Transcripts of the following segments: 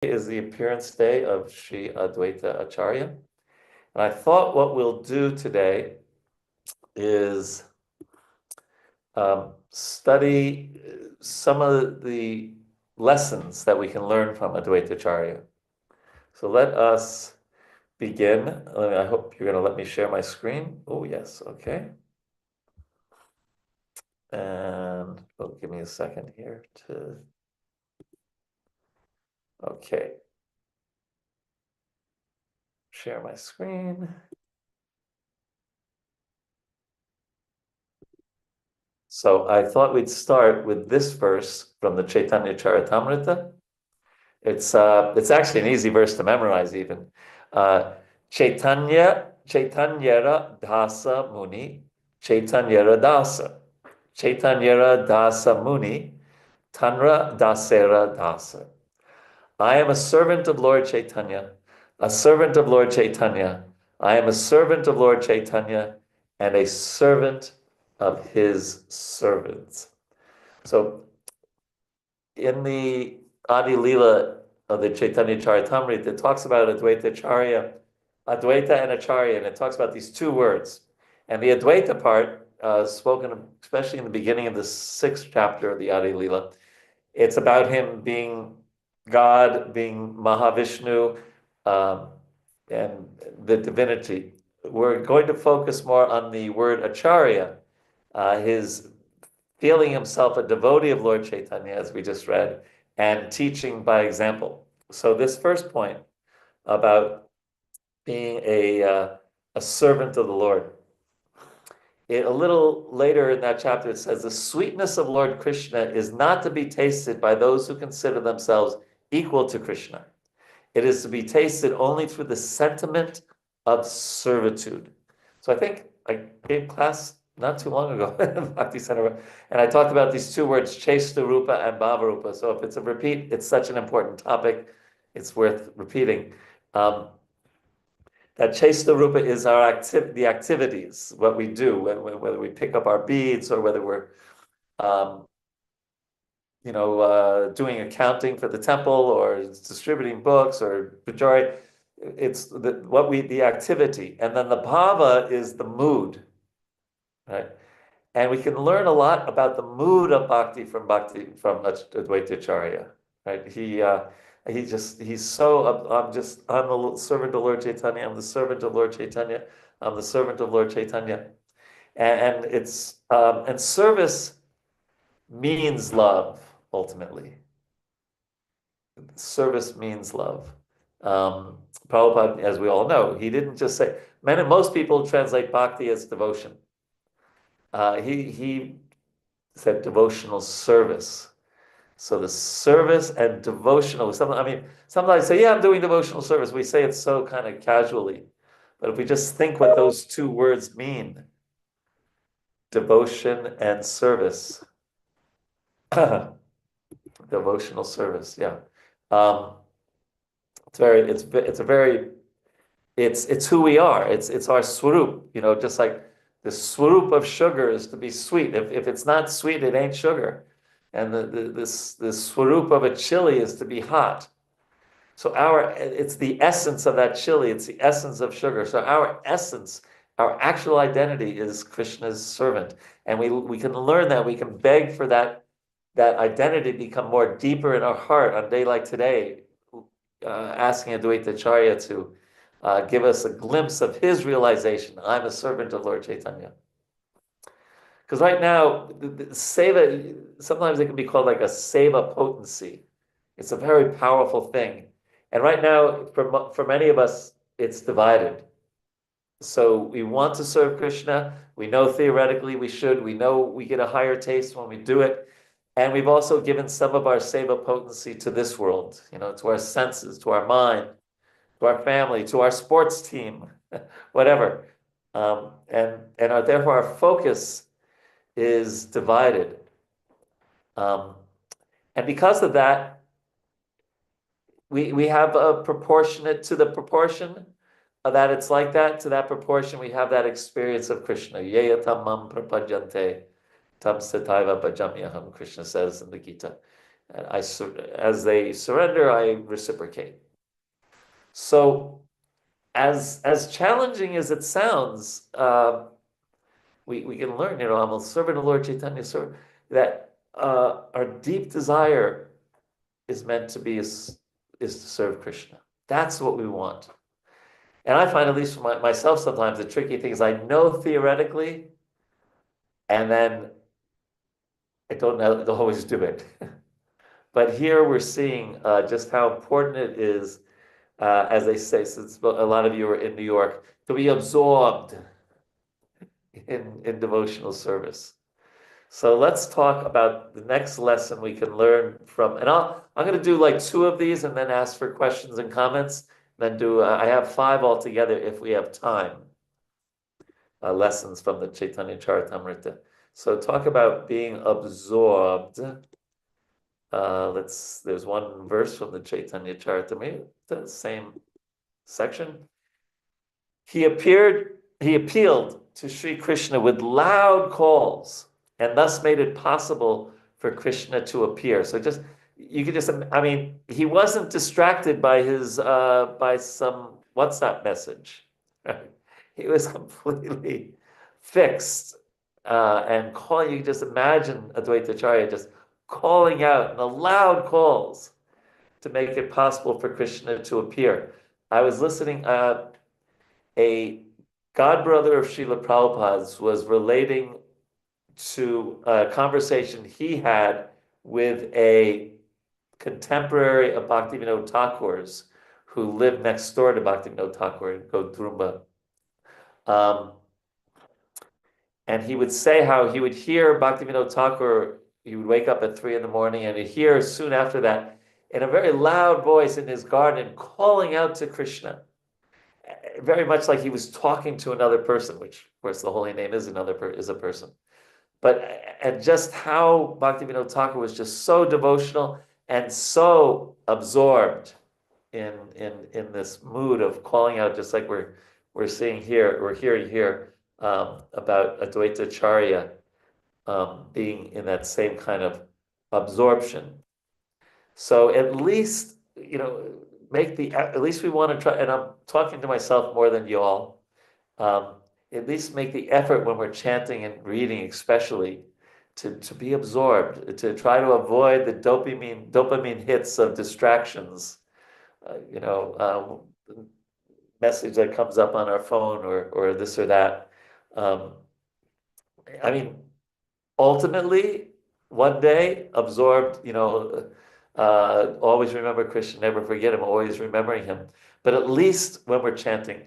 Is the appearance day of Sri Advaita Acharya. And I thought what we'll do today is study some of the lessons that we can learn from Advaita Acharya. So let us begin. I hope you're going to let me share my screen. Oh, yes. Okay. And give me a second here to. Okay. Share my screen. So I thought we'd start with this verse from the Chaitanya Charitamrita. It's actually an easy verse to memorize even. Chaitanyara dasa muni, Chaitanyara dasa. Chaitanyara dasa muni, Tanra dasera dasa. I am a servant of Lord Chaitanya, a servant of Lord Chaitanya. I am a servant of Lord Chaitanya and a servant of his servants. So in the Adi Lila of the Chaitanya Charitamrita, it talks about Advaita Acharya, Advaita and Acharya, and it talks about these two words. And the Advaita part, spoken especially in the beginning of the 6th chapter of the Adi Lila, it's about him being God, being Mahavishnu, and the divinity. We're going to focus more on the word Acharya, his feeling himself a devotee of Lord Chaitanya, as we just read, and teaching by example. So this first point about being a servant of the Lord. A little later in that chapter, it says, the sweetness of Lord Krishna is not to be tasted by those who consider themselves equal to Krishna. It is to be tasted only through the sentiment of servitude. So I think I gave class not too long ago in Bhakti Center, and I talked about these two words, Chesta Rupa and Bhava Rupa. So if it's a repeat, it's such an important topic, it's worth repeating. That Chesta Rupa is the activities, what we do, whether we pick up our beads or whether we're, doing accounting for the temple or distributing books or majority. It's the activity, and then the bhava is the mood, right? And we can learn a lot about the mood of bhakti from Advaita Acharya, right? He's so, I'm the servant of Lord Chaitanya, I'm the servant of Lord Chaitanya, I'm the servant of Lord Chaitanya. And it's, and service means love, ultimately. Service means love. Prabhupada, as we all know, he didn't just say, most people translate bhakti as devotion. He said devotional service. So the service and devotional, sometimes I say, yeah, I'm doing devotional service. We say it so kind of casually. But if we just think what those two words mean, devotion and service, devotional service, yeah. It's who we are. It's our swarup, just like the swarup of sugar is to be sweet. If it's not sweet, it ain't sugar. And the swarup of a chili is to be hot. So it's the essence of that chili, it's the essence of sugar. So our essence, our actual identity is Krishna's servant. And we can learn that, we can beg for that identity become more deeper in our heart on a day like today, asking Advaita Acharya to give us a glimpse of his realization. I'm a servant of Lord Chaitanya. Because right now, the seva, sometimes it can be called like a seva potency. It's a very powerful thing. And right now, for many of us, it's divided. So we want to serve Krishna. We know theoretically we should. We know we get a higher taste when we do it. And we've also given some of our seva potency to this world, to our senses, to our mind, to our family, to our sports team, whatever. Therefore our focus is divided. And because of that, we have a proportionate to the proportion of that it's like that, to that proportion we have that experience of Krishna. Yeya tamam prapajante tam sataiva bhajamyaham, Krishna says in the Gita. And as they surrender, I reciprocate. So as challenging as it sounds, we can learn, I'm a servant of Lord Chaitanya, that our deep desire is meant to be is to serve Krishna. That's what we want. And I find, at least for myself, sometimes the tricky thing is I know theoretically, and then I don't always do it. But here we're seeing just how important it is, as they say, since a lot of you are in New York, to be absorbed in devotional service. So let's talk about the next lesson we can learn from, and I'm going to do like two of these and then ask for questions and comments. Then I have five altogether if we have time, lessons from the Chaitanya Charitamrita. So talk about being absorbed. There's one verse from the Chaitanya Charitamrita, the same section. He appealed to Sri Krishna with loud calls and thus made it possible for Krishna to appear. So you could just, I mean, he wasn't distracted by by some WhatsApp message. Right? He was completely fixed and calling. You can just imagine Advaita Acharya just calling out in the loud calls to make it possible for Krishna to appear. I was listening, a godbrother of Srila Prabhupada's was relating to a conversation he had with a contemporary of Bhaktivinoda Thakur's who lived next door to Bhaktivinoda Thakur in Godrumba. And he would say how he would hear Bhaktivinoda Thakur, he would wake up at 3 in the morning and he'd hear soon after that in a very loud voice in his garden calling out to Krishna. Very much like he was talking to another person, which of course the holy name is is a person. But and just how Bhaktivinoda Thakur was just so devotional and so absorbed in this mood of calling out, just like we're seeing here, we're hearing here about Advaita Acharya being in that same kind of absorption. So at least, at least we want to try, and I'm talking to myself more than you all, at least make the effort when we're chanting and reading, especially, to be absorbed, to try to avoid the dopamine hits of distractions, message that comes up on our phone or this or that. I mean, ultimately, one day, absorbed, always remember Krishna, never forget him, always remembering him. But at least when we're chanting,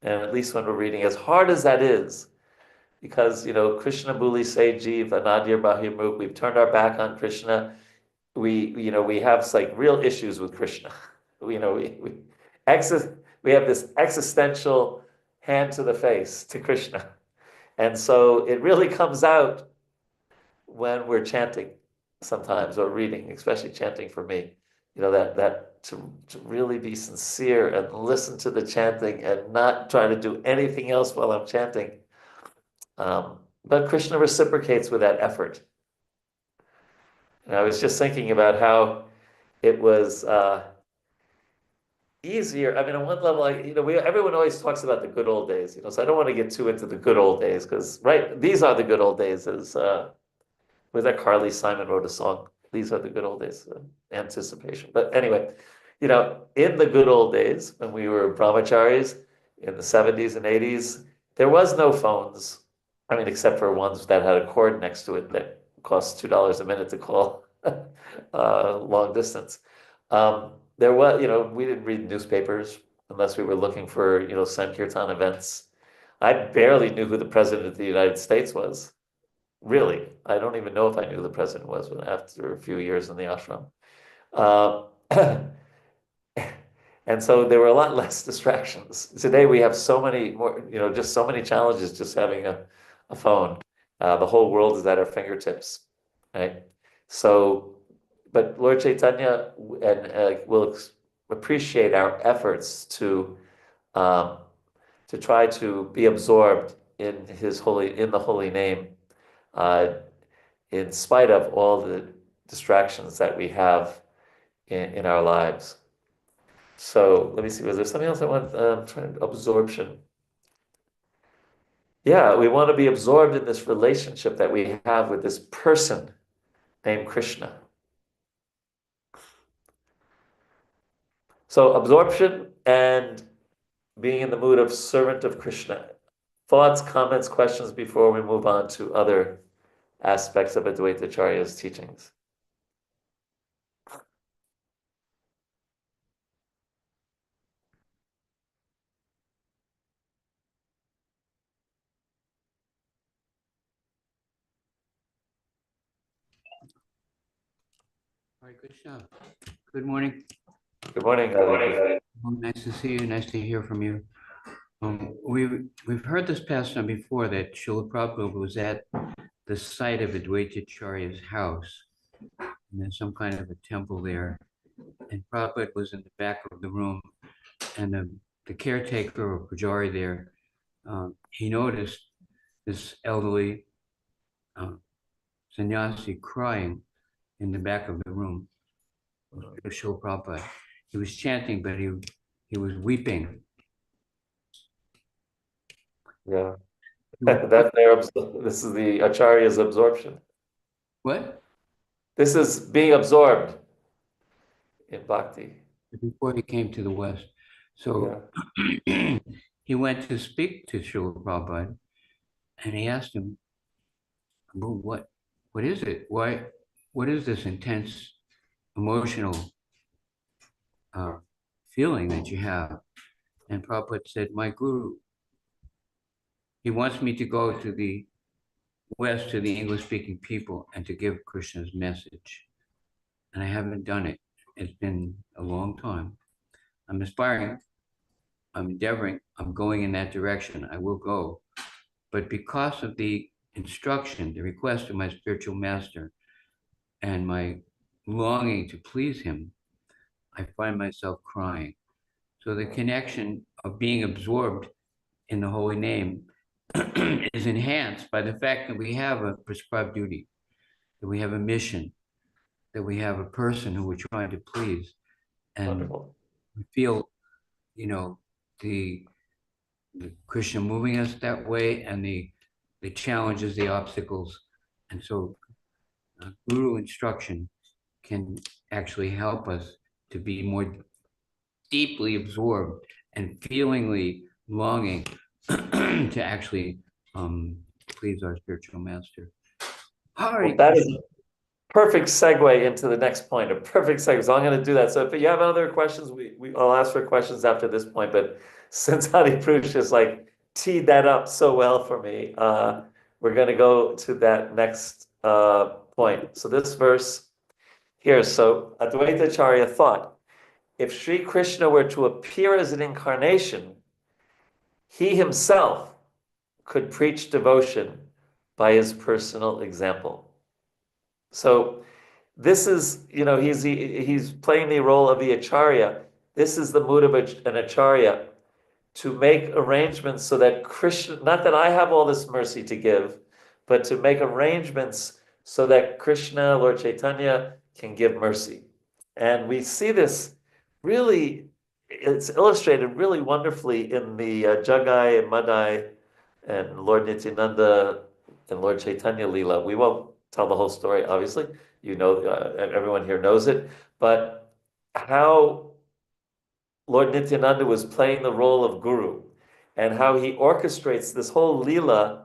and at least when we're reading, as hard as that is, because, Krishna Buli Se Jeev, Anadir Bahimruk, we've turned our back on Krishna. We have like real issues with Krishna. We have this existential hand to the face to Krishna. And so it really comes out when we're chanting sometimes or reading, especially chanting for me, that to really be sincere and listen to the chanting and not try to do anything else while I'm chanting. But Krishna reciprocates with that effort. And I was just thinking about how it was easier. I mean, on one level, everyone always talks about the good old days, so I don't want to get too into the good old days because, right, these are the good old days, as with that Carly Simon wrote a song. These are the good old days, anticipation. But anyway, in the good old days when we were brahmacharis in the 70s and 80s, there was no phones. I mean, except for ones that had a cord next to it that cost $2 a minute to call long distance. There was, we didn't read newspapers unless we were looking for, Sankirtan events. I barely knew who the president of the United States was. Really, I don't even know if I knew who the president was after a few years in the ashram. And so there were a lot less distractions. Today we have so many more, just so many challenges just having a phone. The whole world is at our fingertips, right? So, but Lord Chaitanya will appreciate our efforts to try to be absorbed in the holy name, in spite of all the distractions that we have in our lives. So let me see, was there something else I want, absorption. Yeah, we want to be absorbed in this relationship that we have with this person named Krishna. So absorption and being in the mood of servant of Krishna. Thoughts, comments, questions before we move on to other aspects of Advaita Acharya's teachings. Hare Krishna. Good morning. Good morning, Aditi. Nice to see you. Nice to hear from you. We've heard this pastime before that Srila Prabhupada was at the site of Advaita Acharya's house. And there's some kind of a temple there. And Prabhupada was in the back of the room. And the caretaker or pujari there, he noticed this elderly sannyasi crying in the back of the room. Srila Prabhupada. He was chanting, but he was weeping. Yeah. This is the Acharya's absorption. What? This is being absorbed in bhakti. Before he came to the West. So yeah. He went to speak to Srila Prabhupada and he asked him, well, what is it? What is this intense emotional feeling that you have? And Prabhupada said, my guru, he wants me to go to the West, to the English-speaking people, and to give Krishna's message. And I haven't done it. It's been a long time. I'm aspiring, I'm endeavoring, I'm going in that direction. I will go. But because of the instruction, the request of my spiritual master, and my longing to please him, I find myself crying. So the connection of being absorbed in the holy name is enhanced by the fact that we have a prescribed duty, that we have a mission, that we have a person who we're trying to please. And wonderful. We feel, the Krishna moving us that way, and the challenges, the obstacles. And so guru instruction can actually help us to be more deeply absorbed and feelingly longing to actually please our spiritual master. Well, that is a perfect segue into the next point, a perfect segue. So I'm going to do that. So if you have other questions, I'll ask for questions after this point. But since Hari Prush just teed that up so well for me, we're going to go to that next point. So this verse here, so Advaita Acharya thought, if Sri Krishna were to appear as an incarnation, he himself could preach devotion by his personal example. So this is, he's playing the role of the Acharya. This is the mood of an Acharya, to make arrangements so that Krishna, not that I have all this mercy to give, but to make arrangements so that Krishna, Lord Chaitanya, can give mercy. And we see this really, it's illustrated really wonderfully in the Jagai and Madai and Lord Nityananda and Lord Chaitanya Leela. We won't tell the whole story, obviously. Everyone here knows it. But how Lord Nityananda was playing the role of guru, and how he orchestrates this whole Leela,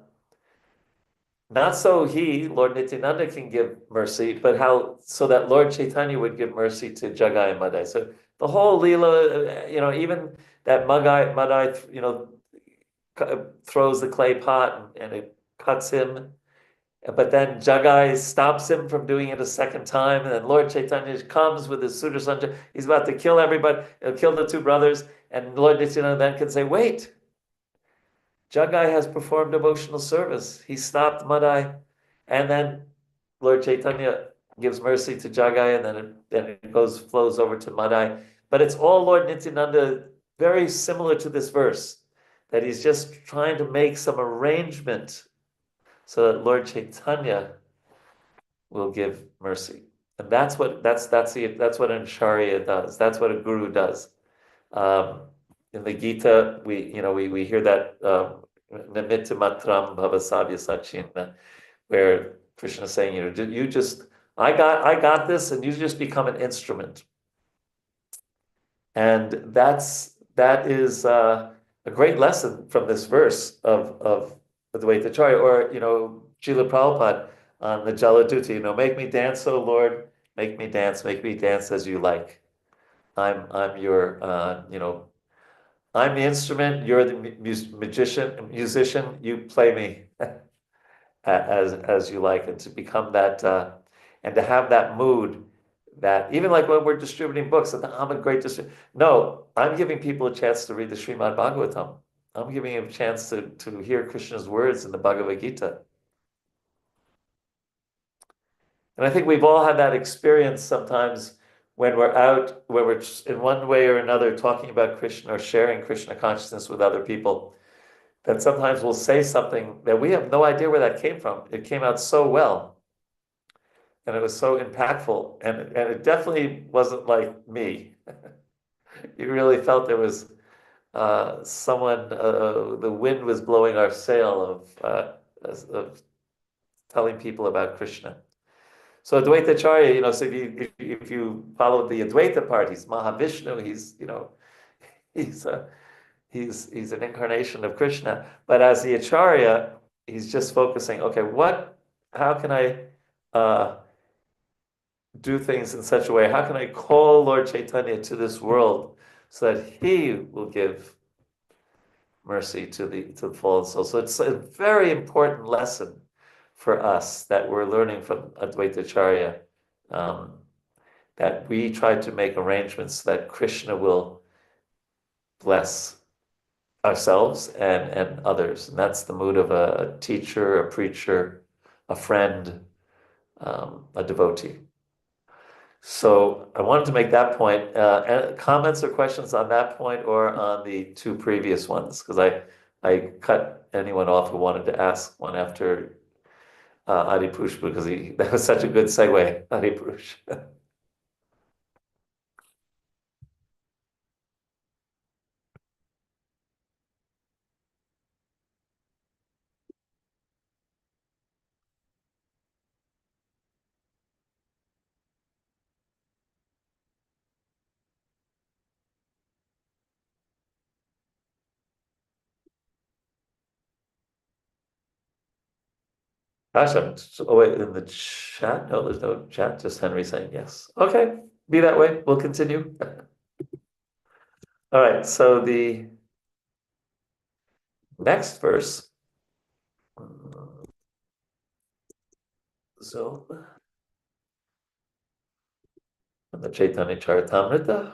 not so Lord Nityananda, can give mercy, but so that Lord Chaitanya would give mercy to Jagai and Madai. So the whole Leela, even that Madai, throws the clay pot and it cuts him. But then Jagai stops him from doing it a second time, and then Lord Chaitanya comes with his Sudarshan. He's about to kill everybody, kill the two brothers, and Lord Nityananda then can say, wait, Jagai has performed devotional service. He stopped Madai, and then Lord Chaitanya gives mercy to Jagai, and then it flows over to Madai. But it's all Lord Nityananda, very similar to this verse, that he's just trying to make some arrangement so that Lord Chaitanya will give mercy. And that's what an acharya does. That's what a guru does. Um, in the Gita, we hear that nimitta matram bhavasavya sachin, where Krishna is saying, you just I got this, and you just become an instrument. And that is a great lesson from this verse of Advaita Acharya, or Srila Prabhupada on the Jaladuta, make me dance, O Lord, make me dance as you like. I'm your I'm the instrument, you're the musician, you play me as you like, and to become that and to have that mood that even like when we're distributing books, and I'm a great distributor. No, I'm giving people a chance to read the Srimad Bhagavatam. I'm giving them a chance to hear Krishna's words in the Bhagavad Gita. And I think we've all had that experience sometimes when we're out, where we're in one way or another talking about Krishna or sharing Krishna consciousness with other people, that sometimes we'll say something that we have no idea where that came from. It came out so well, and it was so impactful, and it definitely wasn't like me. You really felt there was someone, the wind was blowing our sail of telling people about Krishna. So Advaita Acharya, so if you follow the Advaita part, he's Mahavishnu. He's he's an incarnation of Krishna. But as the Acharya, he's just focusing. Okay, how can I do things in such a way? How can I call Lord Chaitanya to this world so that he will give mercy to the fallen soul? So it's a very important lesson for us that we're learning from Advaita Acharya, that we try to make arrangements that Krishna will bless ourselves and others. And that's the mood of a teacher, a preacher, a friend, a devotee. So I wanted to make that point. Comments or questions on that point or on the two previous ones? Because I cut anyone off who wanted to ask one after Adi Push, because that was such a good segue, Adi Push. Gosh, oh wait, in the chat? No, there's no chat, just Henry saying yes. Okay, be that way. We'll continue. All right, so the next verse. So, from the Chaitanya Charitamrita.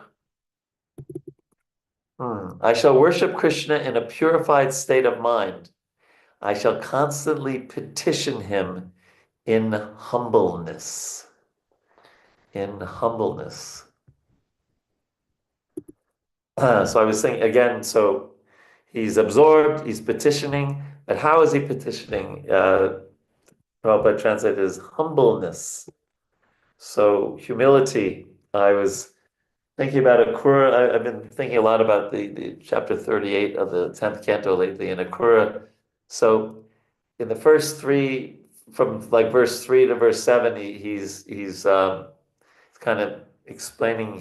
I shall worship Krishna in a purified state of mind. I shall constantly petition him in humbleness. In humbleness. So I was thinking again, so he's absorbed, he's petitioning, but how is he petitioning? Prabhupada translated as humbleness. So humility. I was thinking about Acarya. I've been thinking a lot about the chapter 38 of the 10th canto lately in Acarya. So in the first three, from like verse 3 to verse 7, he's kind of explaining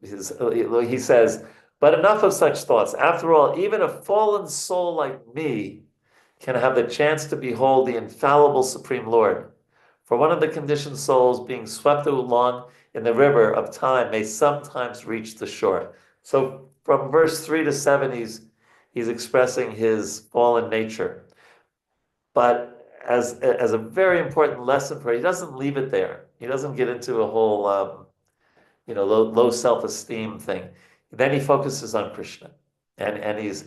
he says, but enough of such thoughts. After all, even a fallen soul like me can have the chance to behold the infallible Supreme Lord. For one of the conditioned souls being swept along in the river of time may sometimes reach the shore. So from verse 3 to 7, he's expressing his fallen nature. But as a very important lesson for him, he doesn't leave it there. He doesn't get into a whole low self-esteem thing. Then he focuses on Krishna, and he's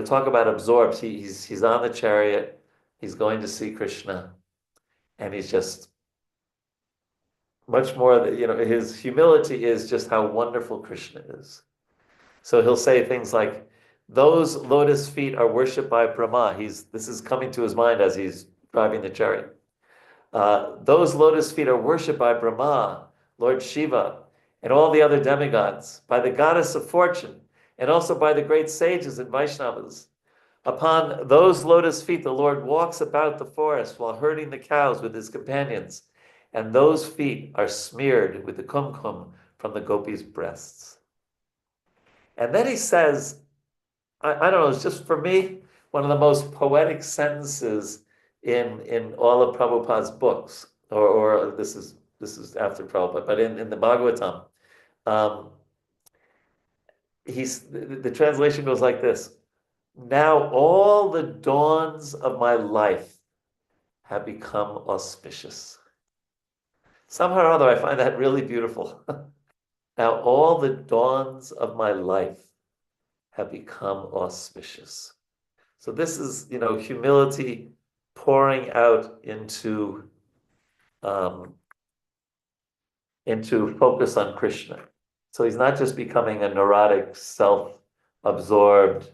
talk about absorbed. He's on the chariot. He's going to see Krishna, and he's just much more. His humility is just how wonderful Krishna is. So he'll say things like, "Those lotus feet are worshipped by Brahma." This is coming to his mind as he's driving the chariot. Those lotus feet are worshipped by Brahma, Lord Shiva, and all the other demigods, by the goddess of fortune, and also by the great sages and Vaishnavas. Upon those lotus feet, the Lord walks about the forest while herding the cows with his companions, and those feet are smeared with the kumkum from the gopis' breasts. And then he says, I don't know, it's just for me, one of the most poetic sentences in all of Prabhupada's books, or this is after Prabhupada, but in the Bhagavatam, um, the translation goes like this: Now all the dawns of my life have become auspicious. Somehow or other, I find that really beautiful. Now all the dawns of my life have become auspicious. So this is, humility pouring out into focus on Krishna. So he's not just becoming a neurotic, self-absorbed,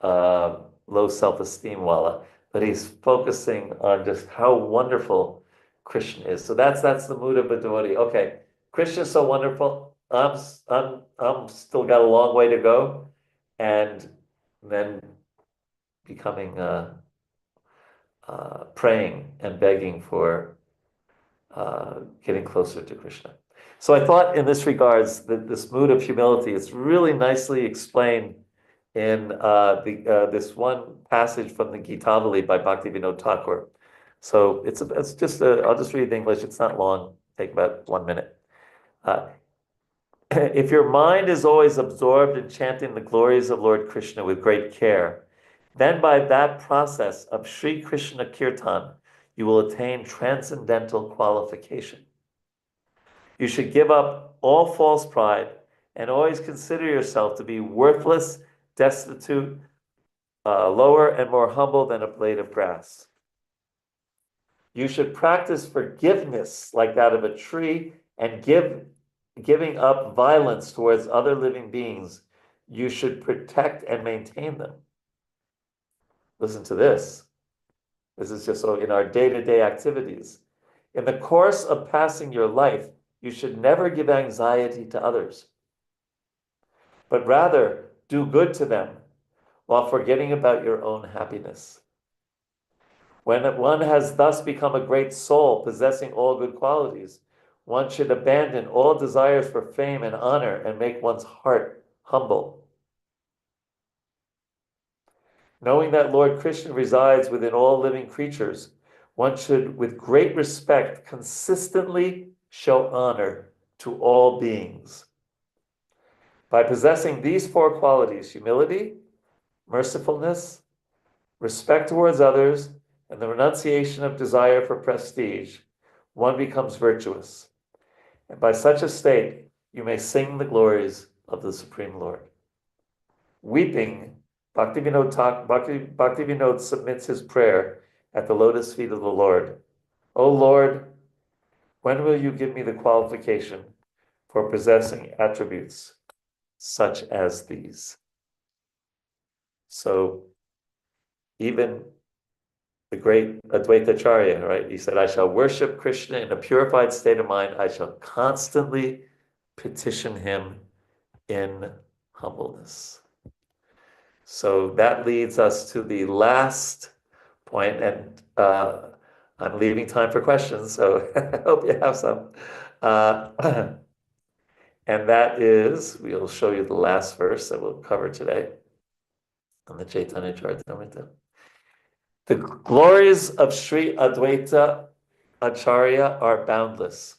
low self-esteem wala, but he's focusing on just how wonderful Krishna is. So that's the mood of a devotee. Okay, Krishna's so wonderful. I'm still got a long way to go, and then becoming praying and begging for getting closer to Krishna. So I thought in this regards that this mood of humility is really nicely explained in this one passage from the Gitavali by Bhaktivinoda Thakur. So it's just I'll just read the English. It's not long. Take about 1 minute. If your mind is always absorbed in chanting the glories of Lord Krishna with great care, then by that process of Sri Krishna Kirtan, you will attain transcendental qualification. You should give up all false pride and always consider yourself to be worthless, destitute, lower and more humble than a blade of grass. You should practice forgiveness like that of a tree and giving up violence towards other living beings. You should protect and maintain them. Listen to this. This is just so in our day-to-day activities. In the course of passing your life, you should never give anxiety to others, but rather do good to them while forgetting about your own happiness. When one has thus become a great soul possessing all good qualities, one should abandon all desires for fame and honor and make one's heart humble. Knowing that Lord Krishna resides within all living creatures, one should, with great respect, consistently show honor to all beings. By possessing these 4 qualities, humility, mercifulness, respect towards others, and the renunciation of desire for prestige, one becomes virtuous. And by such a state, you may sing the glories of the Supreme Lord. Weeping, Bhaktivinoda submits his prayer at the lotus feet of the Lord. O Lord, when will you give me the qualification for possessing attributes such as these? So even the great Advaita Acarya, right? He said, I shall worship Krishna in a purified state of mind. I shall constantly petition him in humbleness. So that leads us to the last point, and I'm leaving time for questions, so I hope you have some. And that is, we'll show you the last verse that we'll cover today on the Chaitanya Charitamrita. The glories of Sri Advaita Acharya are boundless,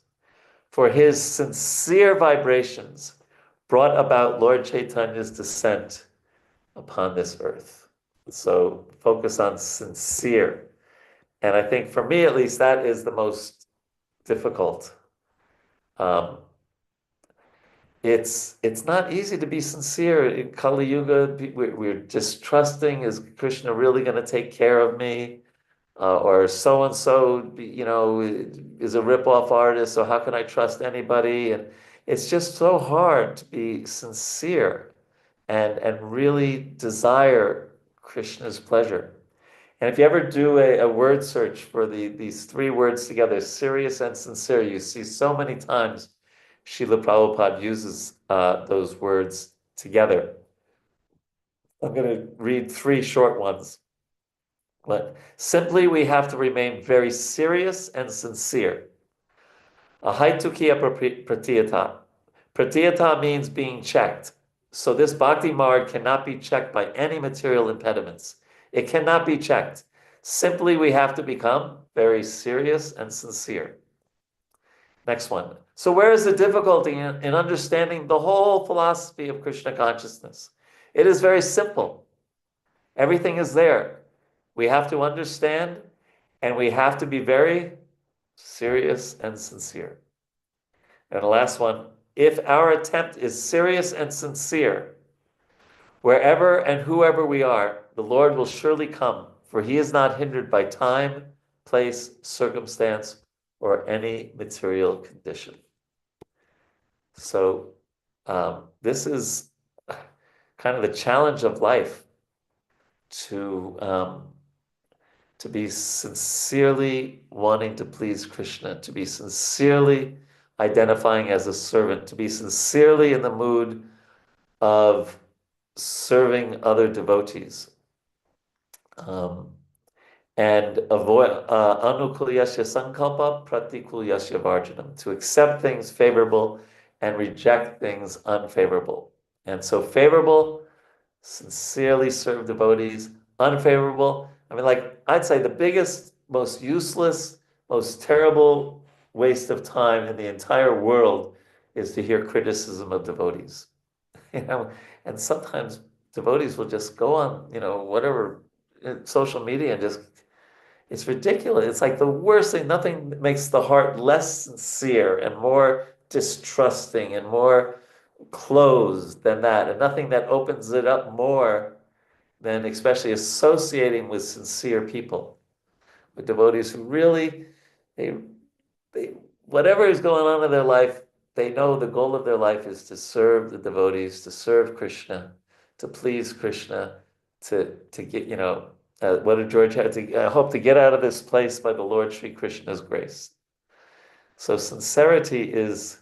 for his sincere vibrations brought about Lord Chaitanya's descent upon this earth. So focus on sincere. And I think for me, at least, that is the most difficult. It's not easy to be sincere in Kali Yuga. We're distrusting. Is Krishna really going to take care of me? Or so and so, is a rip-off artist. So how can I trust anybody? And it's just so hard to be sincere and really desire Krishna's pleasure. And if you ever do a word search for these three words together, serious and sincere, you see so many times Srila Prabhupada uses those words together. I'm going to read three short ones. But simply, we have to remain very serious and sincere. Ahaitukiya pratiyata. Pratiyata means being checked. So this bhakti marg cannot be checked by any material impediments. It cannot be checked. Simply, we have to become very serious and sincere. Next one. So where is the difficulty in understanding the whole philosophy of Krishna consciousness? It is very simple. Everything is there. We have to understand, and we have to be very serious and sincere. And the last one, if our attempt is serious and sincere, wherever and whoever we are, the Lord will surely come, for he is not hindered by time, place, circumstance, or any material condition. So this is kind of the challenge of life, to be sincerely wanting to please Krishna, to be sincerely identifying as a servant, to be sincerely in the mood of serving other devotees, and avoid anukulyasya sankalpa pratikulyasya varjanam, to accept things favorable and reject things unfavorable. And so favorable, sincerely serve devotees. Unfavorable, I mean, like, I'd say the biggest, most useless, most terrible waste of time in the entire world is to hear criticism of devotees. You know, and sometimes devotees will just go on, whatever, social media, and just, it's ridiculous. It's like the worst thing. Nothing makes the heart less sincere and more distrusting and more closed than that, and nothing that opens it up more than especially associating with sincere people, with devotees who really, they, they, whatever is going on in their life, they know the goal of their life is to serve the devotees, to serve Krishna, to please Krishna, to get, what did George have to hope to get out of this place by the Lord Sri Krishna's grace. So sincerity is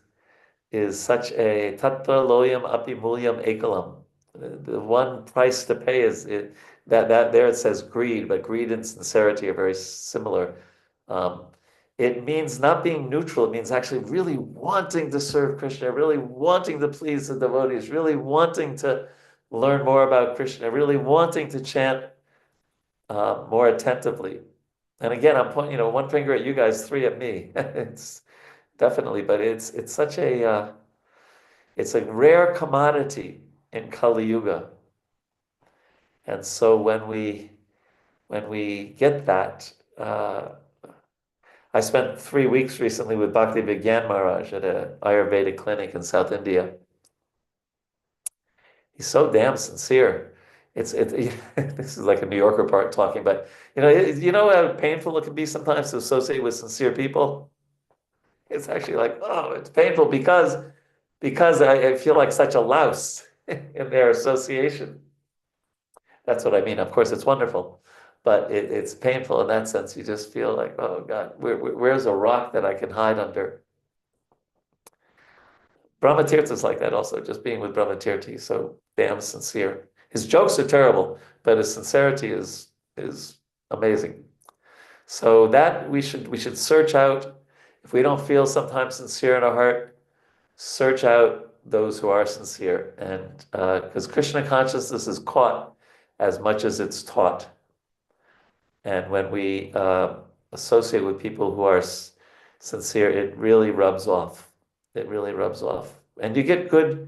such a tattva loyam api mulyam ekalam. The one price to pay is that there it says greed, but greed and sincerity are very similar. It means not being neutral. It means actually really wanting to serve Krishna, really wanting to please the devotees, really wanting to learn more about Krishna, really wanting to chant more attentively. And again, I'm pointing, one finger at you guys, three at me. It's definitely, but it's such a it's a rare commodity in Kali Yuga. And so when we get that, I spent 3 weeks recently with Bhakti Vigyan Maharaj at an Ayurvedic clinic in South India. He's so damn sincere. This is like a New Yorker part talking, but how painful it can be sometimes to associate with sincere people. It's actually like, oh, it's painful because I feel like such a louse in their association. That's what I mean. Of course, it's wonderful, but it's painful in that sense. You just feel like, oh God, where's a rock that I can hide under? Brahmatirtha is like that also, just being with Brahmatirtha, he's so damn sincere. His jokes are terrible, but his sincerity is amazing. So that we should search out. If we don't feel sometimes sincere in our heart, search out those who are sincere, and because Krishna consciousness is caught as much as it's taught. And when we associate with people who are sincere, it really rubs off. It really rubs off, and you get good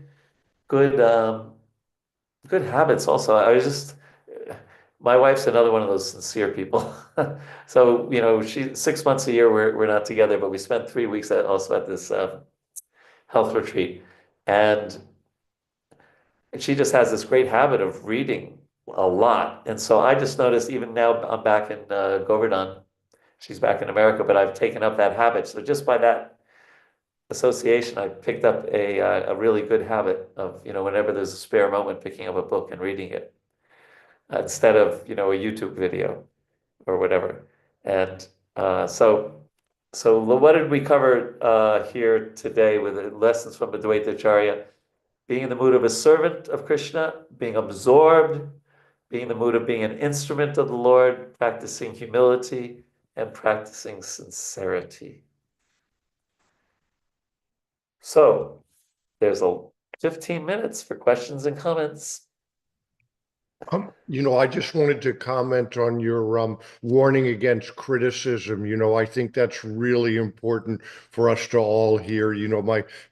habits also. My wife's another one of those sincere people. So she 6 months a year we're not together, but we spent 3 weeks also at this health retreat, and she just has this great habit of reading a lot. And so I just noticed, even now I'm back in Govardhan, she's back in America, but I've taken up that habit. So just by that association, I picked up a really good habit of, whenever there's a spare moment, picking up a book and reading it instead of, a YouTube video. or whatever. And so what did we cover here today with the lessons from Advaita Acharya? Being in the mood of a servant of Krishna, being absorbed, being in the mood of being an instrument of the Lord, practicing humility, and practicing sincerity. So there's 15 minutes for questions and comments. I just wanted to comment on your warning against criticism. I think that's really important for us to all hear.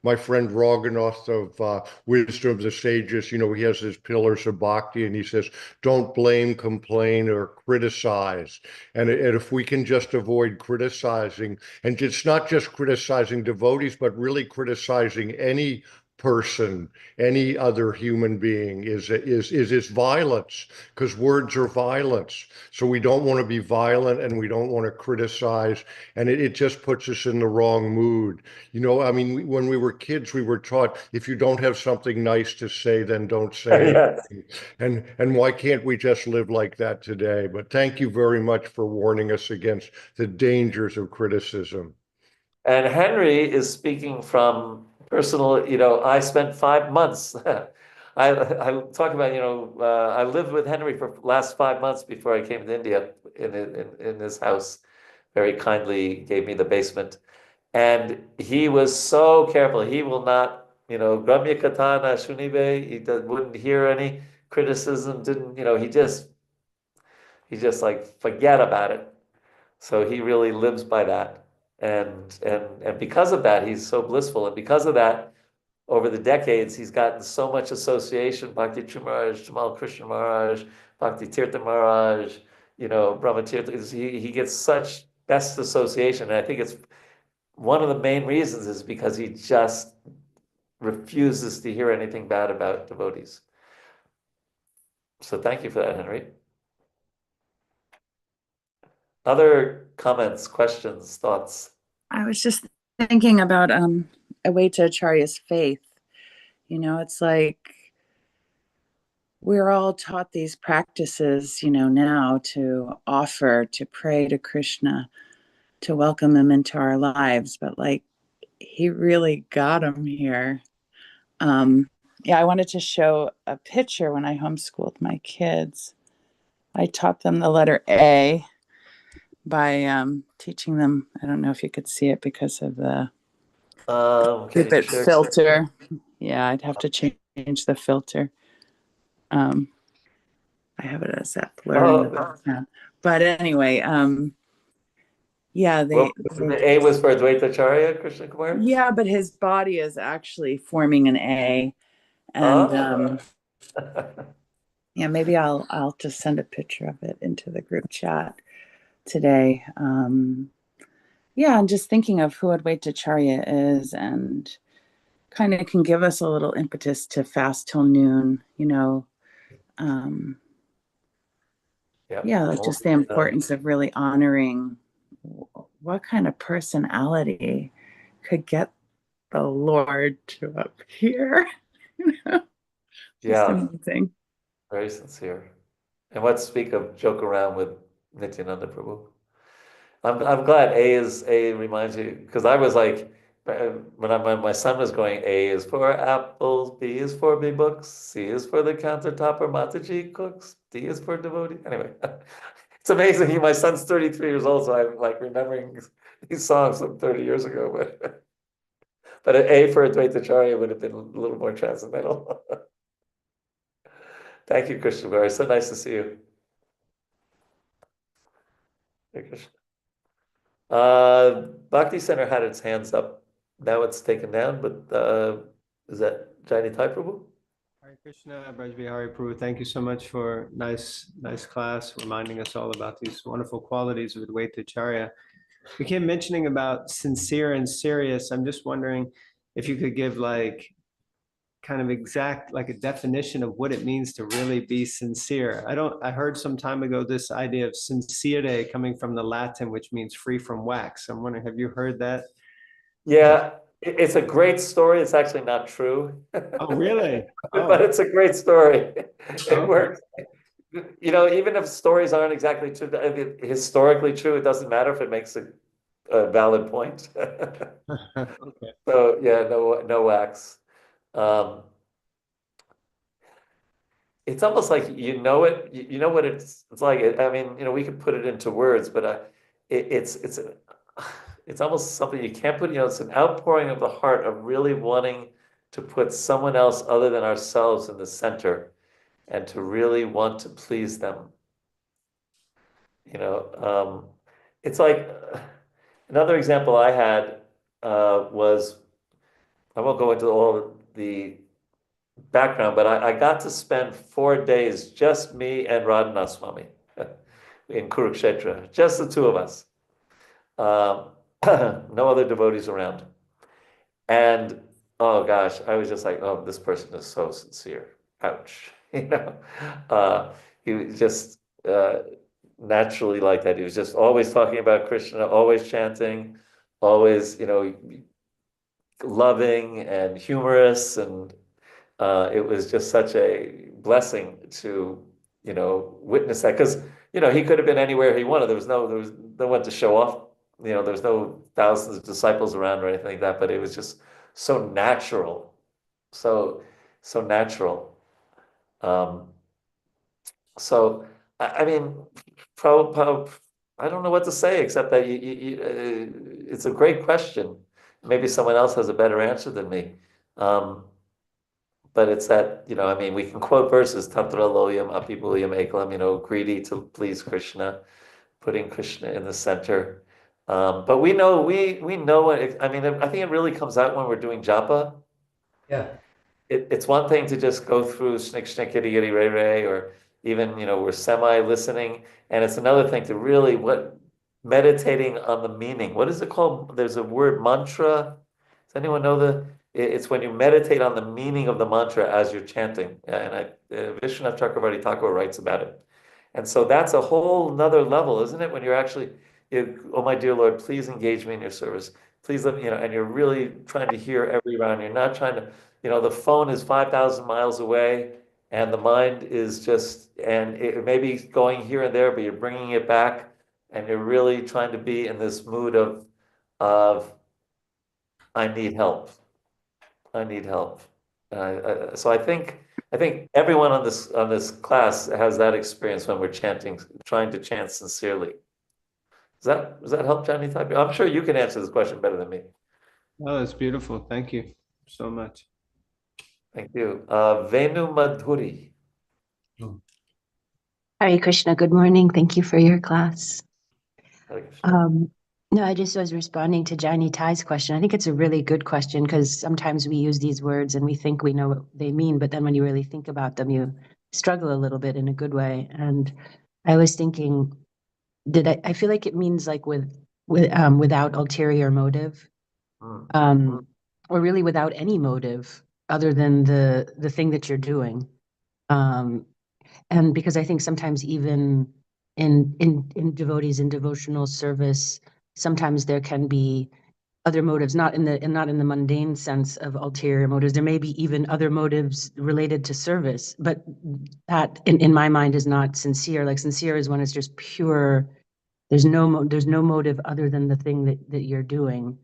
My friend Raghunath of Wisdom of the Sages, he has his pillars of bhakti, and he says, don't blame, complain, or criticize. And if we can just avoid criticizing, and it's not just criticizing devotees, but really criticizing any person, any other human being, is violence, because words are violence. So we don't want to be violent, and we don't want to criticize, and it just puts us in the wrong mood. When we were kids, we were taught, if you don't have something nice to say, then don't say it. Yes. And why can't we just live like that today? But thank you very much for warning us against the dangers of criticism. And Henry is speaking from personal, I spent 5 months. I talk about, I lived with Henry for the last 5 months before I came to India in his house. Very kindly gave me the basement. And he was so careful. He will not, Gramya Katana Shunibe, wouldn't hear any criticism, didn't, he just like forget about it. So he really lives by that. And because of that, he's so blissful. And because of that, over the decades, he's gotten so much association, Bhakti Maharaj, Jamal Krishna Maharaj, Bhakti Tirtha Maharaj, Brahma Tirtha. He gets such best association. And I think it's one of the main reasons is because he just refuses to hear anything bad about devotees. So thank you for that, Henry. Other comments, questions, thoughts? I was just thinking about Advaita Acharya's faith. It's like we're all taught these practices, now to offer, to pray to Krishna, to welcome him into our lives. But like, he really got him here. I wanted to show a picture when I homeschooled my kids. I taught them the letter A by teaching them. I don't know if you could see it because of the stupid filter. Yeah, I'd have to change the filter. I have it as that blur in the background. But anyway, the A was for Advaita Acharya, Krishna Kumar? Yeah, but his body is actually forming an A. And maybe I'll just send a picture of it into the group chat today. I'm just thinking of who Advaita Acharya is, and kind of can give us a little impetus to fast till noon, just the importance of really honoring what kind of personality could get the Lord to appear. Amazing. Very sincere. And let's speak of joke around with Nityananda Prabhu. I'm glad A reminds you, because I was like, when my son was going, A is for apples, B is for big books, C is for the countertopper Mataji cooks, D is for devotee. Anyway, it's amazing. My son's 33 years old, so I'm like remembering these songs from 30 years ago. But an A for Advaita Acharya would have been a little more transcendental. Thank you, Krishna Vihari. So nice to see you. Hey, Krishna. Bhakti Center had its hands up. Now it's taken down, but is that Jaini Thai Prabhu? Hare Krishna, Vraj Vihari Prabhu. Thank you so much for nice class, reminding us all about these wonderful qualities of Advaita Acharya. We kept mentioning about sincere and serious. I'm just wondering if you could give kind of exact, a definition of what it means to really be sincere. I heard some time ago this idea of sincere coming from the Latin, which means free from wax. I'm wondering, have you heard that? Yeah, it's a great story. It's actually not true. Oh, really? But it's a great story. It works. even if stories aren't exactly true, if historically true, it doesn't matter if it makes a valid point. Okay. So yeah, no wax. Um, it's almost like you know what it's like. I mean, we could put it into words, but it's almost something you can't put. It's an outpouring of the heart of really wanting to put someone else other than ourselves in the center, and to really want to please them. It's like another example I had was, I won't go into all the background, but I got to spend 4 days, just me and Radhanath Swami in Kurukshetra, just the two of us. Um, no other devotees around. And oh gosh, I was just like, oh, this person is so sincere. Ouch. Uh, he was just naturally like that. He was just always talking about Krishna, always chanting, always, loving and humorous, and it was just such a blessing to, witness that, because, he could have been anywhere he wanted. There was no one to show off. There was no thousands of disciples around or anything like that, but it was just so natural, so natural. Um, so I mean, I don't know what to say except that it's a great question. Maybe someone else has a better answer than me. But it's that, I mean, we can quote verses, Tantra loyam, apibulyam eklam, greedy to please Krishna, putting Krishna in the center. But we know it. I mean, I think it really comes out when we're doing japa. Yeah. It's one thing to just go through snick, snick, itty, itty, ray, ray, or even, we're semi-listening. And it's another thing to really meditating on the meaning. What is it called? There's a word, mantra. Does anyone know it's when you meditate on the meaning of the mantra as you're chanting. And Vishwanath Chakravarti Thakur writes about it. And so that's a whole nother level, isn't it? When you're actually, oh my dear Lord, please engage me in your service. Please let me, and you're really trying to hear every round. You're not trying to, the phone is 5,000 miles away, and the mind is just, and it may be going here and there, but you're bringing it back, and you're really trying to be in this mood of I need help. I need help. So I think everyone on this class has that experience when we're chanting, trying to chant sincerely. Does that help, Johnny? I'm sure you can answer this question better than me. Oh, that's beautiful. Thank you so much. Thank you. Venu Madhuri. Hare Krishna, good morning. Thank you for your class. Hare Krishna. No, I just was responding to Jani Tai's question. I think it's a really good question because sometimes we use these words and we think we know what they mean, but then when you really think about them, you struggle a little bit in a good way. And I was thinking, I feel like it means like without ulterior motive, Mm. or really without any motive other than the thing that you're doing. And because I think sometimes even in devotees in devotional service, sometimes there can be other motives, not in the mundane sense of ulterior motives. There may be even other motives related to service, but that in my mind is not sincere. Like sincere is when it's just pure. There's no motive other than the thing that you're doing.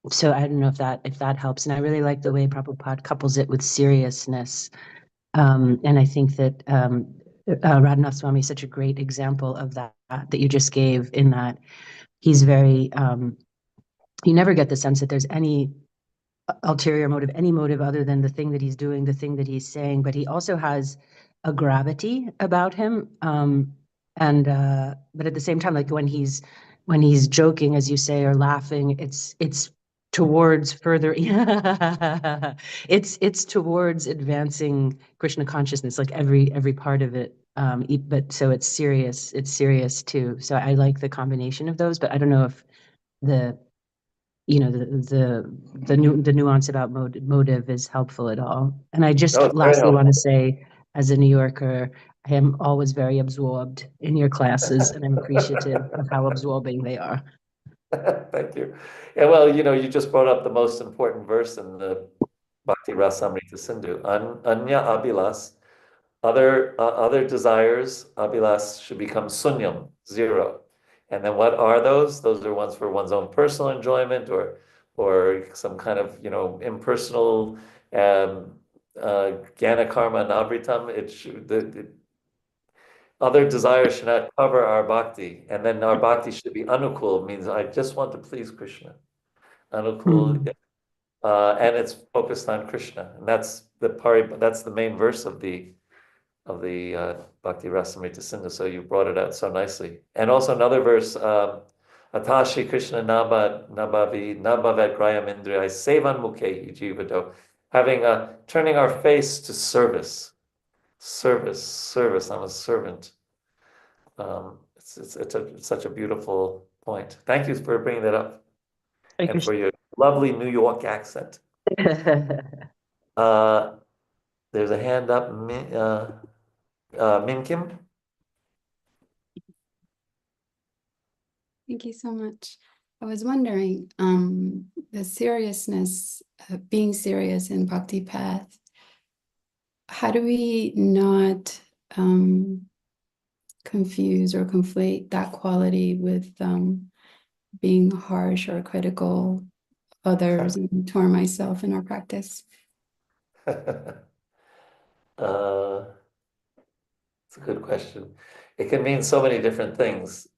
So I don't know if that helps. And I really like the way Prabhupada couples it with seriousness. And I think that Radhanath Swami is such a great example of that you just gave, in that he's very, you never get the sense that there's any ulterior motive, any motive other than the thing that he's doing, the thing that he's saying, but he also has a gravity about him. But at the same time, like when he's joking, as you say, or laughing, it's towards further it's towards advancing Krishna consciousness, like every part of it. But so it's serious too. So I like the combination of those, but I don't know if the the nuance about motive is helpful at all. And I just No, it's very lastly helpful. want to say, as a New Yorker, I am always very absorbed in your classes, and I'm appreciative of how absorbing they are. Thank you. Yeah, well, you just brought up the most important verse in the Bhakti Rasamrita Sindhu. Anya Abhilas Other desires, abhilas, should become sunyam, zero. And then what are those? Those are ones for one's own personal enjoyment or some kind of, impersonal jnana karma and avritam. Other desires should not cover our bhakti. And then our bhakti should be anukul, means I just want to please Krishna. Anukul, and it's focused on Krishna. And that's the main verse of the Bhakti Rasamrita Sindhu. So you brought it out so nicely. And also another verse, Atashi Krishna Nabavi Nabavet Grayam Indriyai Sevan Mukhehi Jivado, turning our face to service. Service. I'm a servant. It's such a beautiful point. Thank you for bringing that up. And for your lovely New York accent. There's a hand up, Min Kim. Thank you so much. I was wondering, the seriousness, being serious in Bhakti path, how do we not confuse or conflate that quality with being harsh or critical of others and to myself in our practice? It's a good question. It can mean so many different things,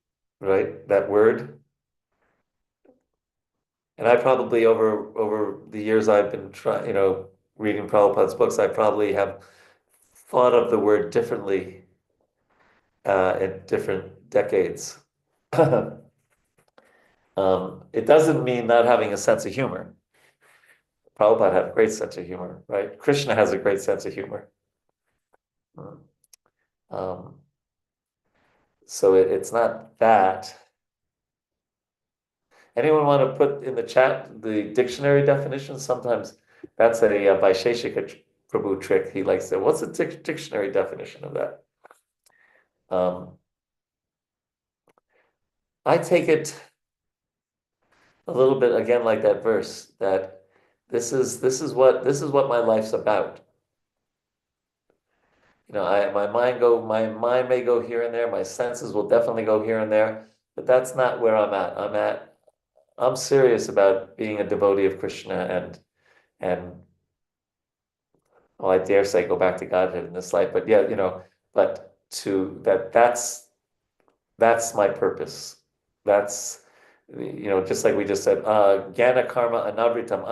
right? That word. And I probably over the years I've been reading Prabhupada's books, I probably have thought of the word differently in different decades. It doesn't mean not having a sense of humor. Prabhupada had a great sense of humor, right? Krishna has a great sense of humor. So it's not that. Anyone want to put in the chat the dictionary definition? Sometimes that's a Vaisheshika Prabhu trick. He likes to. What's the dictionary definition of that? I take it a little bit again like that verse, that this is what my life's about. My mind may go here and there, my senses will definitely go here and there, but that's not where I'm at. I'm serious about being a devotee of Krishna and well, I dare say go back to Godhead in this life, but yeah, but that's my purpose. That's, just like we just said, jnana karma anavritam.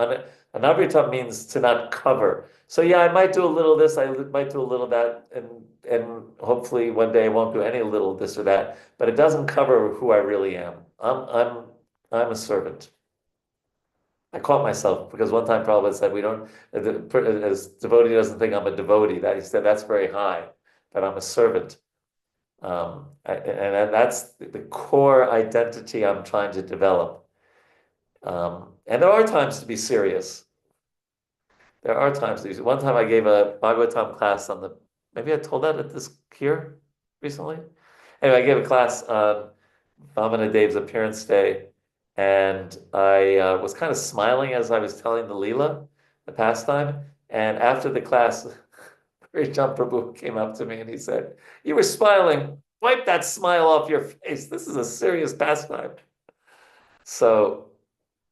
Anavritam means to not cover. So yeah, I might do a little this, I might do a little that, and hopefully one day I won't do any little this or that, but it doesn't cover who I really am. I'm a servant. I caught myself because one time Prabhupada said, as devotee doesn't think I'm a devotee. That he said that's very high, that I'm a servant. And that's the core identity I'm trying to develop. And there are times to be serious. There are times to be. One time I gave a Bhagavatam class maybe I told that at this here recently. Anyway, I gave a class on Vamana Dev's appearance day, and I was kind of smiling as I was telling the Leela, the pastime. And after the class, Vraj Prabhu came up to me and he said, "You were smiling. Wipe that smile off your face. This is a serious pastime." So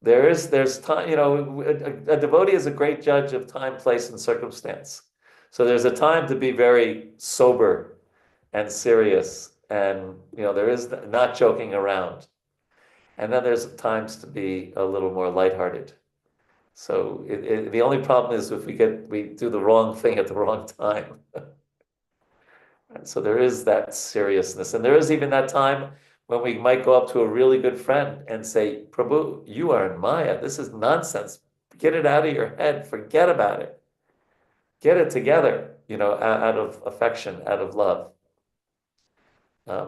there's time, a devotee is a great judge of time, place, and circumstance. So there's a time to be very sober and serious, and there is not joking around. And then there's times to be a little more lighthearted. So the only problem is if we do the wrong thing at the wrong time. So there is that seriousness. And there is even that time when we might go up to a really good friend and say, "Prabhu, you are in Maya. This is nonsense. Get it out of your head. Forget about it. Get it together, out of affection, out of love."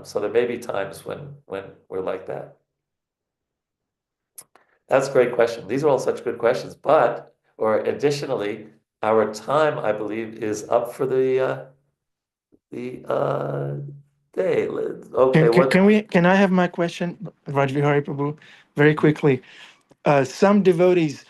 So there may be times when we're like that. That's a great question. These are all such good questions. Additionally, our time, I believe, is up for the day. Okay, Can I have my question, Vraj Vihari Prabhu, very quickly? Some devotees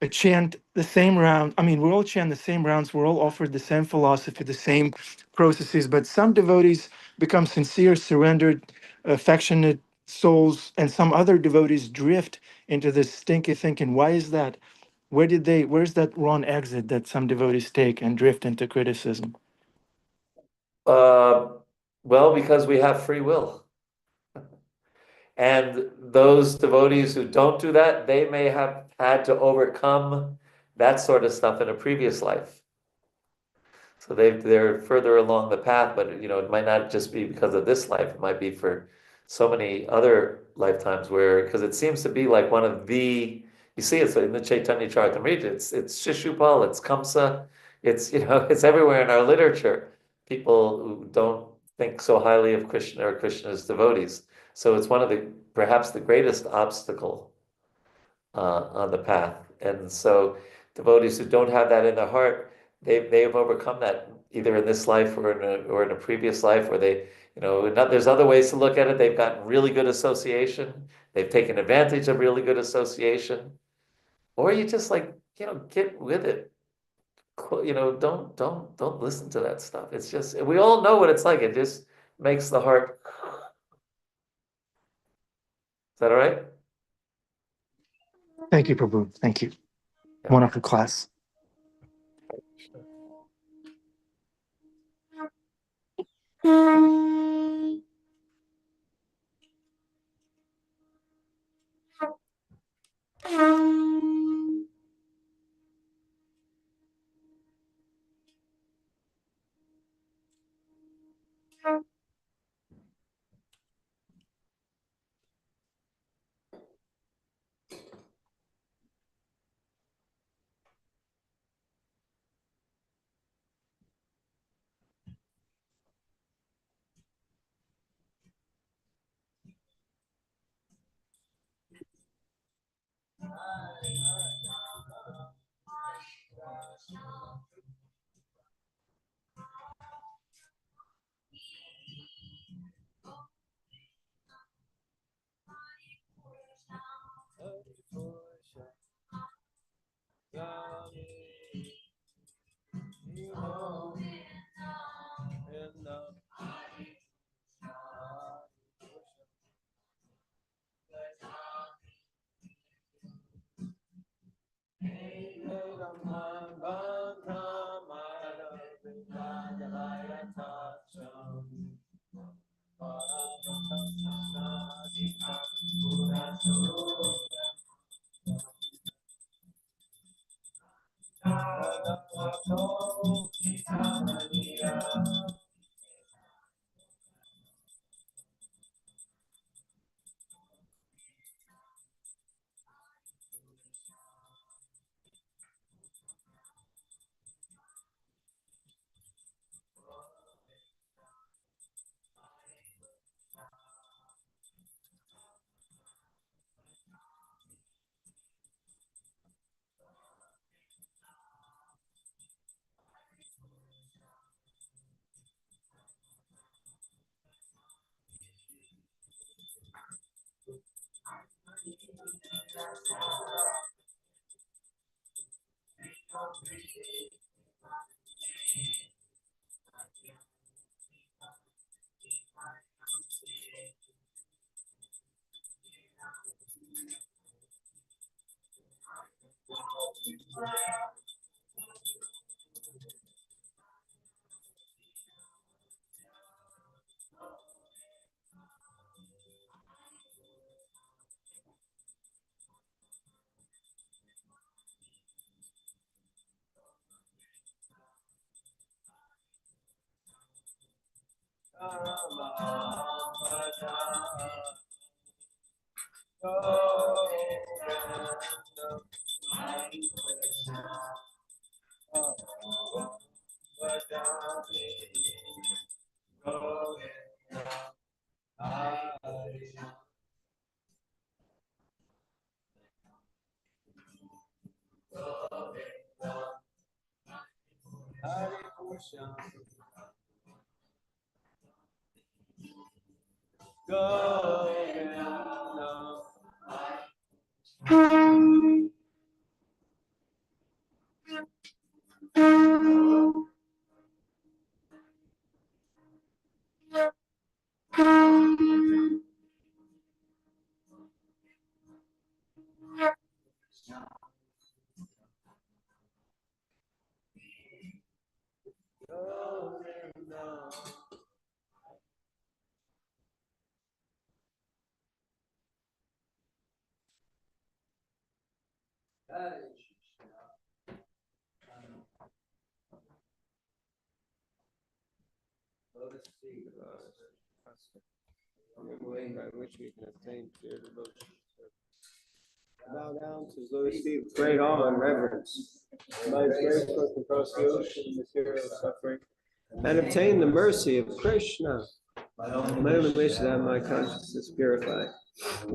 chant the same round. I mean, we all chant the same rounds. We're all offered the same philosophy, the same processes. But some devotees become sincere, surrendered, affectionate souls, and some other devotees drift into this stinky thinking. Why is that? Where's that wrong exit that some devotees take and drift into criticism? Uh, well, because we have free will. And those devotees who don't do that, they may have had to overcome that sort of stuff in a previous life. So they're further along the path, but it might not just be because of this life. It might be for so many other lifetimes because it seems to be like one of you see it's in the Chaitanya Charitamrita, it's Shishupal, it's Kamsa, it's everywhere in our literature. People who don't think so highly of Krishna or Krishna's devotees. So it's one of perhaps the greatest obstacle on the path. And so devotees who don't have that in their heart, they've overcome that either in this life or in a previous life, where there's other ways to look at it. They've gotten really good association. They've taken advantage of really good association, or you just get with it. Don't listen to that stuff. It's just, we all know what it's like. It just makes the heart. Is that all right? Thank you, Prabhu. Thank you. Yeah. Wonderful class. way by which we can attain pure devotion. Bow down to his lotus feet with great awe and reverence. By his grace, look across the ocean of material suffering and obtain the mercy of Krishna. My only wish is that my consciousness purified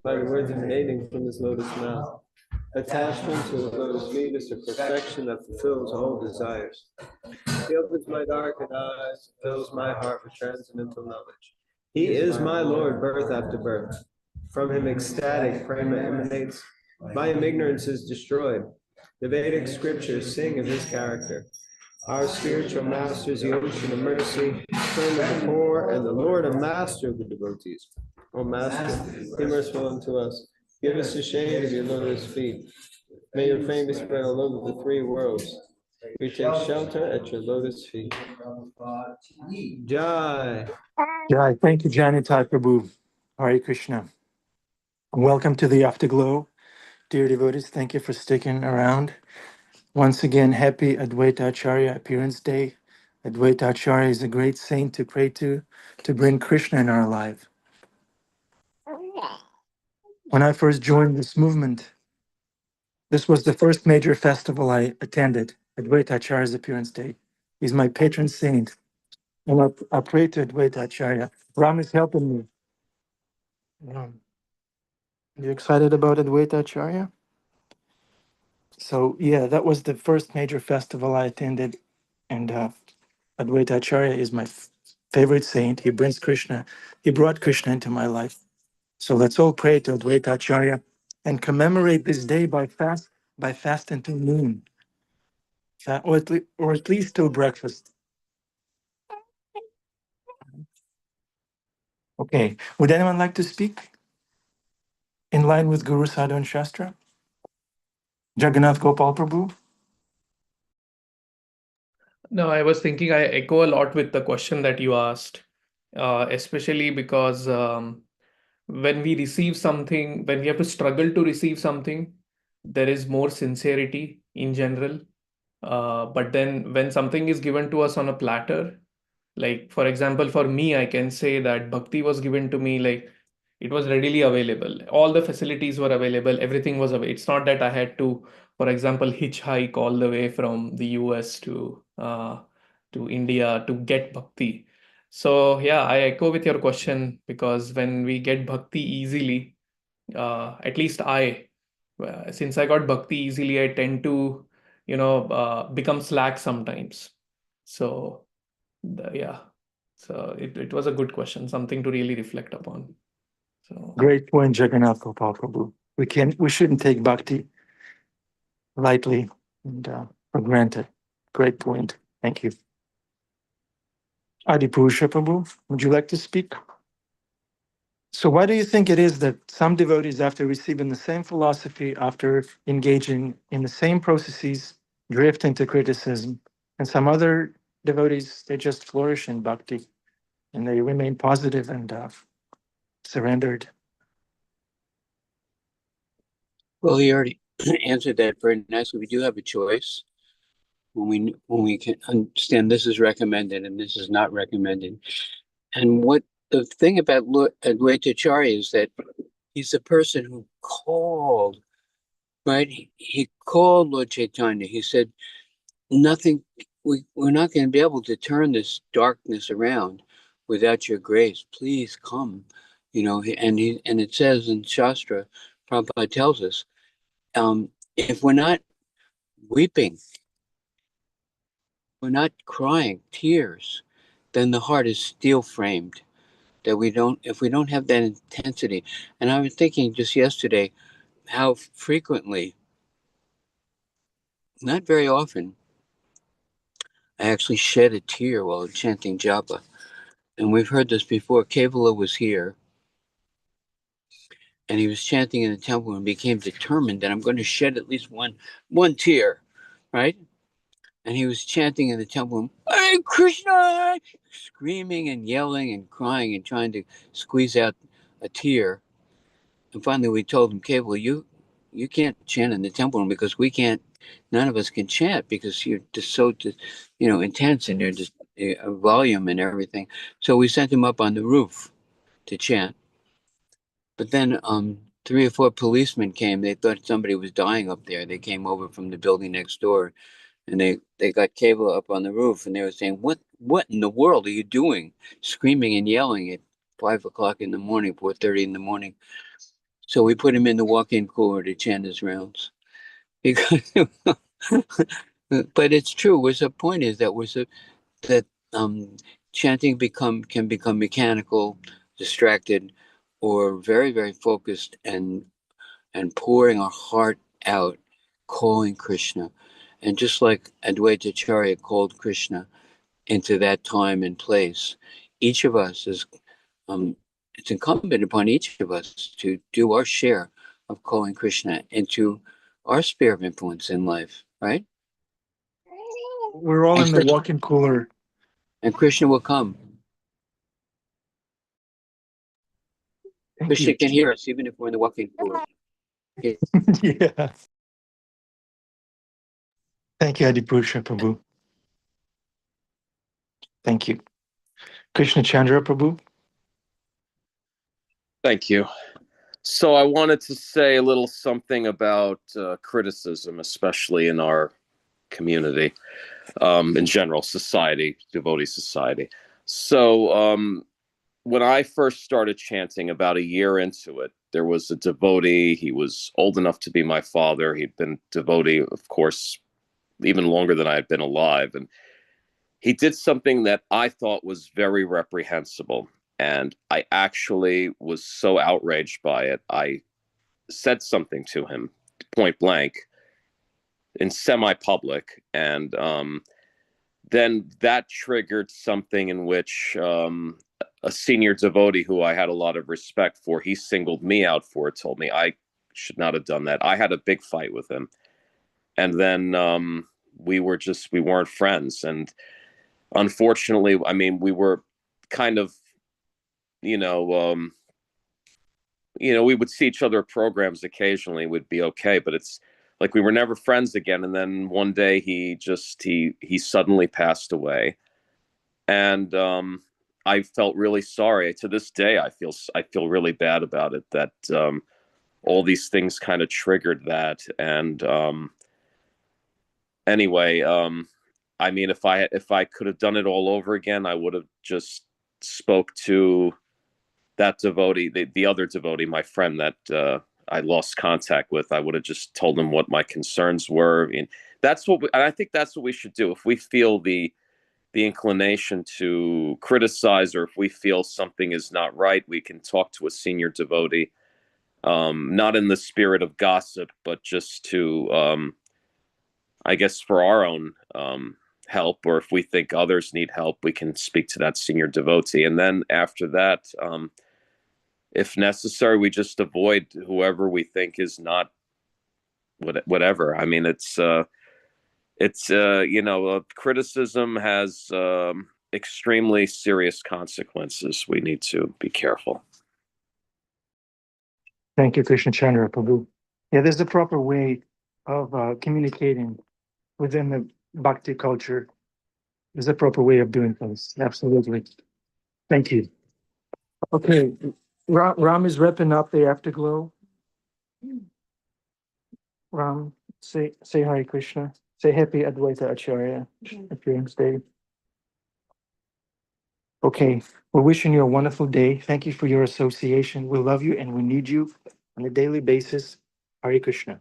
by the words emanating from his lotus mouth. Attachment to the lotus feet is the perfection that fulfills all desires. He opens my darkened eyes, fills my heart with transcendental knowledge. He is my Lord, birth after birth. From him ecstatic prema emanates. By him ignorance is destroyed. The Vedic scriptures sing of his character. Our spiritual master is the ocean of mercy, friend of the poor, and the Lord and master of the devotees. O Master, be merciful unto us. Give us the shade of your lotus feet. May your fame be spread all over the three worlds. We take shelter at your lotus feet. Jai. Jai. Thank you, Janitai Prabhu. Hare Krishna. Welcome to the Afterglow. Dear devotees, thank you for sticking around. Once again, happy Advaita Acharya Appearance Day. Advaita Acharya is a great saint to pray to bring Krishna in our life. When I first joined this movement, this was the first major festival I attended, Advaita Acharya's Appearance Day. He's my patron saint. And I pray to Advaita Acharya. Ram is helping me. You excited about Advaita Acharya? So yeah, that was the first major festival I attended. And Advaita Acharya is my favorite saint. He brings Krishna. He brought Krishna into my life. So let's all pray to Advaita Acharya and commemorate this day by fast until noon, or at least till breakfast. Okay. Would anyone like to speak in line with Guru Sadhu and Shastra? Jagannath Gopal Prabhu? No, I was thinking I echo a lot with the question that you asked, especially because when we receive something, when we have to struggle to receive something, there is more sincerity in general. But then when something is given to us on a platter, like for example, for me, I can say that bhakti was given to me like it was readily available. All the facilities were available. Everything was available. It's not that I had to, for example, hitchhike all the way from the US to India to get bhakti. So yeah, I echo with your question because when we get bhakti easily, at least since I got bhakti easily, I tend to, become slack sometimes. So yeah, so it was a good question, something to really reflect upon. So Great point, Jagannath Gopal Prabhu. We shouldn't take bhakti lightly and for granted. Great point. Thank you. Adipurusha Prabhu, would you like to speak? So why do you think it is that some devotees, after receiving the same philosophy, after engaging in the same processes, drift into criticism, and some other devotees, they just flourish in bhakti and they remain positive and surrendered? Well, he already answered that very nicely. We do have a choice when we can understand this is recommended and this is not recommended. And what the thing about Advaita Acharya is that he's the person who called, right? He called Lord Chaitanya. He said, nothing, we're not going to be able to turn this darkness around without your grace. Please come. And it says in Shastra, Prabhupada tells us, if we're not weeping, we're not crying tears, then the heart is steel framed. If we don't have that intensity. And I was thinking just yesterday how frequently, not very often, I actually shed a tear while chanting japa. And we've heard this before. Kevala was here, and he was chanting in the temple and became determined that I'm going to shed at least one tear, right? And he was chanting in the temple, "Hare Krishna," screaming and yelling and crying and trying to squeeze out a tear. And finally, we told him, "Kevala, you can't chant in the temple room because we can't. None of us can chant because you're just so, intense and there's just a volume and everything." So we sent him up on the roof to chant. But then 3 or 4 policemen came. They thought somebody was dying up there. They came over from the building next door, and they got Kevala up on the roof, and they were saying, "What in the world are you doing?" Screaming and yelling at 5 o'clock in the morning, 4:30 in the morning. So we put him in the walk-in cooler to chant his rounds. Because, but it's true. What's the point is that chanting can become mechanical, distracted, or very, very focused and pouring our heart out, calling Krishna. And just like Advaita Acharya called Krishna into that time and place, each of us is, it's incumbent upon each of us to do our share of calling Krishna into our sphere of influence in life, right? We're all in the walk-in cooler. And Krishna will come. Thank Krishna you. can hear us even if we're in the walk-in cooler. Yeah. Yeah. Thank you, Adipusha Prabhu. Thank you. Krishna Chandra Prabhu. Thank you. So I wanted to say a little something about criticism, especially in our community, in general, society, devotee society. So when I first started chanting about a year into it, there was a devotee. He was old enough to be my father. He'd been devotee, of course, even longer than I had been alive. And he did something that I thought was very reprehensible. And I actually was so outraged by it. I said something to him point blank in semi-public. And then that triggered something in which a senior devotee who I had a lot of respect for, he singled me out for it, told me I should not have done that. I had a big fight with him. And then we weren't friends. And unfortunately, I mean, we were kind of, we would see each other at programs occasionally, would be okay, but it's like we were never friends again. And then one day he suddenly passed away. And I felt really sorry. To this day, I feel really bad about it, that all these things kind of triggered that. And anyway, I mean, if I could have done it all over again, I would have just spoke to that devotee, the other devotee, my friend that I lost contact with. I would have just told him what my concerns were. I mean, and I think that's what we should do. If we feel the inclination to criticize, or if we feel something is not right, we can talk to a senior devotee, not in the spirit of gossip, but just to, I guess, for our own help, or if we think others need help, we can speak to that senior devotee. And then after that, if necessary, we just avoid whoever we think is not whatever. I mean, criticism has extremely serious consequences. We need to be careful. Thank you, Krishna Chandra Prabhu. Yeah, there's a proper way of communicating within the bhakti culture. There's a proper way of doing things. Absolutely. Thank you. Okay, Ram is wrapping up the afterglow. Ram, say Hare Krishna. Say happy Advaita Acharya appearance day. Okay, we're wishing you a wonderful day. Thank you for your association. We love you and we need you on a daily basis. Hare Krishna.